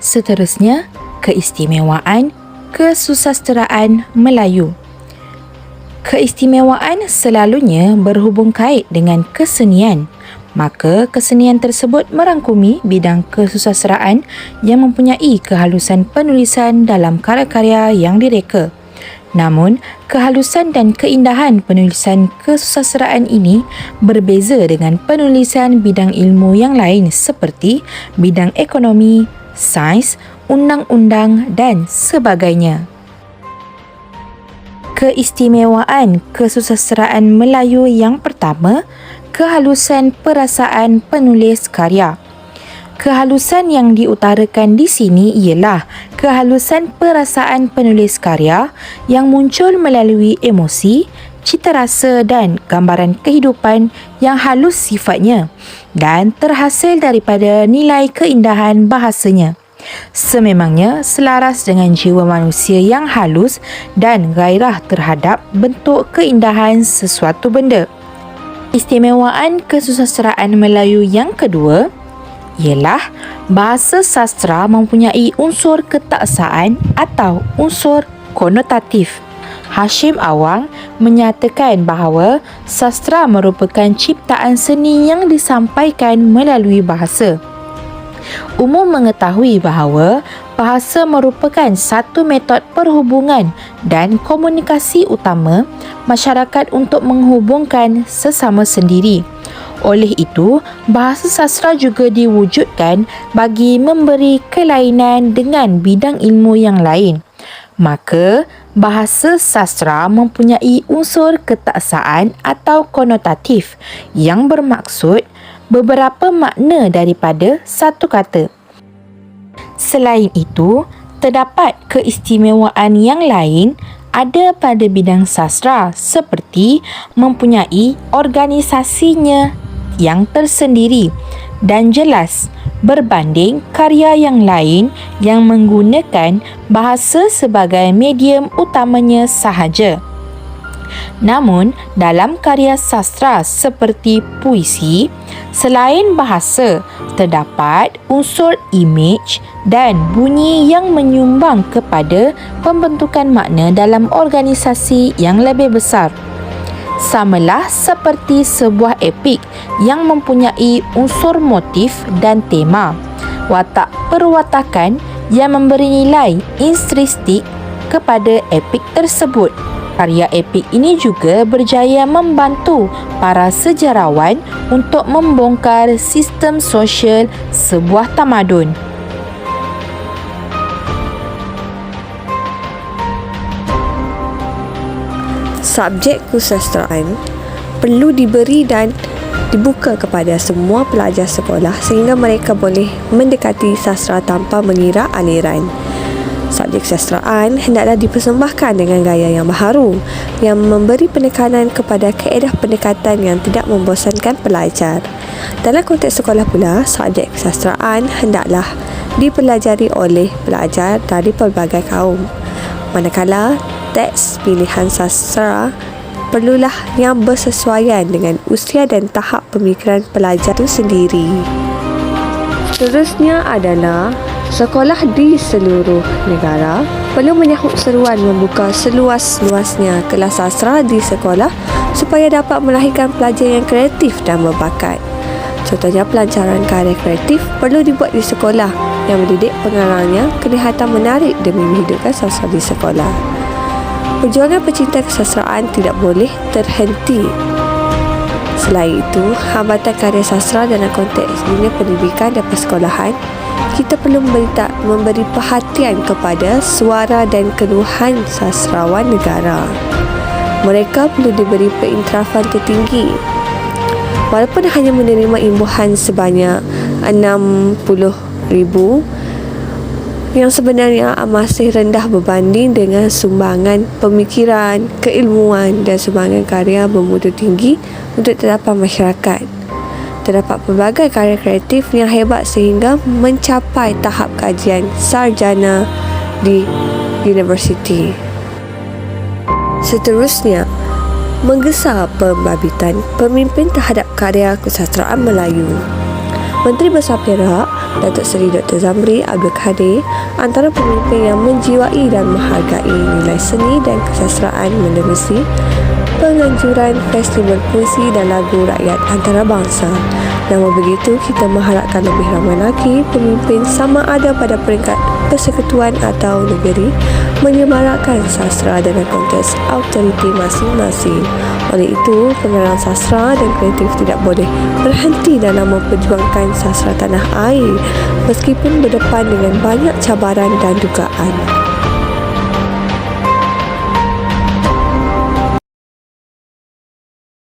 Seterusnya, keistimewaan kesusasteraan Melayu. Keistimewaan selalunya berhubung kait dengan kesenian. Maka kesenian tersebut merangkumi bidang kesusasteraan yang mempunyai kehalusan penulisan dalam karya-karya yang direka. Namun, kehalusan dan keindahan penulisan kesusasteraan ini berbeza dengan penulisan bidang ilmu yang lain seperti bidang ekonomi, sains, undang-undang dan sebagainya. Keistimewaan kesusasteraan Melayu yang pertama, kehalusan perasaan penulis karya. Kehalusan yang diutarakan di sini ialah kehalusan perasaan penulis karya yang muncul melalui emosi, cita rasa dan gambaran kehidupan yang halus sifatnya dan terhasil daripada nilai keindahan bahasanya. Sememangnya selaras dengan jiwa manusia yang halus dan gairah terhadap bentuk keindahan sesuatu benda. Istimewaan kesusasteraan Melayu yang kedua ialah bahasa sastra mempunyai unsur ketaksaan atau unsur konotatif. Hashim Awang menyatakan bahawa sastra merupakan ciptaan seni yang disampaikan melalui bahasa. Umum mengetahui bahawa bahasa merupakan satu metod perhubungan dan komunikasi utama masyarakat untuk menghubungkan sesama sendiri. Oleh itu, bahasa sastra juga diwujudkan bagi memberi kelainan dengan bidang ilmu yang lain. Maka, bahasa sastra mempunyai unsur ketaksaan atau konotatif yang bermaksud beberapa makna daripada satu kata. Selain itu, terdapat keistimewaan yang lain ada pada bidang sastra seperti mempunyai organisasinya yang tersendiri dan jelas berbanding karya yang lain yang menggunakan bahasa sebagai medium utamanya sahaja. Namun, dalam karya sastra seperti puisi, selain bahasa, terdapat unsur imej dan bunyi yang menyumbang kepada pembentukan makna dalam organisasi yang lebih besar. Samalah seperti sebuah epik yang mempunyai unsur motif dan tema, watak perwatakan yang memberi nilai intrinsik kepada epik tersebut. Karya epik ini juga berjaya membantu para sejarawan untuk membongkar sistem sosial sebuah tamadun. Subjek kesusasteraan perlu diberi dan dibuka kepada semua pelajar sekolah sehingga mereka boleh mendekati sastra tanpa mengira aliran. Subjek kesusasteraan hendaklah dipersembahkan dengan gaya yang baharu yang memberi penekanan kepada kaedah pendekatan yang tidak membosankan pelajar. Dalam konteks sekolah pula, subjek kesusasteraan hendaklah dipelajari oleh pelajar dari pelbagai kaum. Manakala teks pilihan sastra perlulah yang bersesuaian dengan usia dan tahap pemikiran pelajar itu sendiri. Seterusnya adalah sekolah di seluruh negara perlu menyahut seruan membuka seluas-luasnya kelas sastra di sekolah supaya dapat melahirkan pelajar yang kreatif dan berbakat. Contohnya, pelancaran karya kreatif perlu dibuat di sekolah yang mendidik pengarangnya kelihatan menarik demi menghidupkan sastra di sekolah. Perjuangan pecinta kesusasteraan tidak boleh terhenti. Selain itu, hambatan karya sastra dalam konteks dunia pendidikan dan persekolahan, kita perlu memberi perhatian kepada suara dan keluhan sastrawan negara. Mereka perlu diberi peintarafan tertinggi. Walaupun hanya menerima imbuhan sebanyak 60,000 yang sebenarnya masih rendah berbanding dengan sumbangan pemikiran, keilmuan dan sumbangan karya bermutu tinggi untuk tetapan masyarakat. Terdapat pelbagai karya kreatif yang hebat sehingga mencapai tahap kajian sarjana di universiti. Seterusnya, menggesa pembabitan pemimpin terhadap karya kesusasteraan Melayu. Menteri Besar Perak, Datuk Seri Dr. Zamri Abdul Kadir, antara pemimpin yang menjiwai dan menghargai nilai seni dan kesastraan menerusi penganjuran Festival Puisi dan Lagu Rakyat Antarabangsa. Namun begitu, kita mengharapkan lebih ramai lagi pemimpin sama ada pada peringkat persekutuan atau negeri menyemarakkan sastra dalam konteks autoriti masing-masing. Oleh itu, pengarang sastra dan kreatif tidak boleh berhenti dalam memperjuangkan sastra tanah air meskipun berdepan dengan banyak cabaran dan dugaan.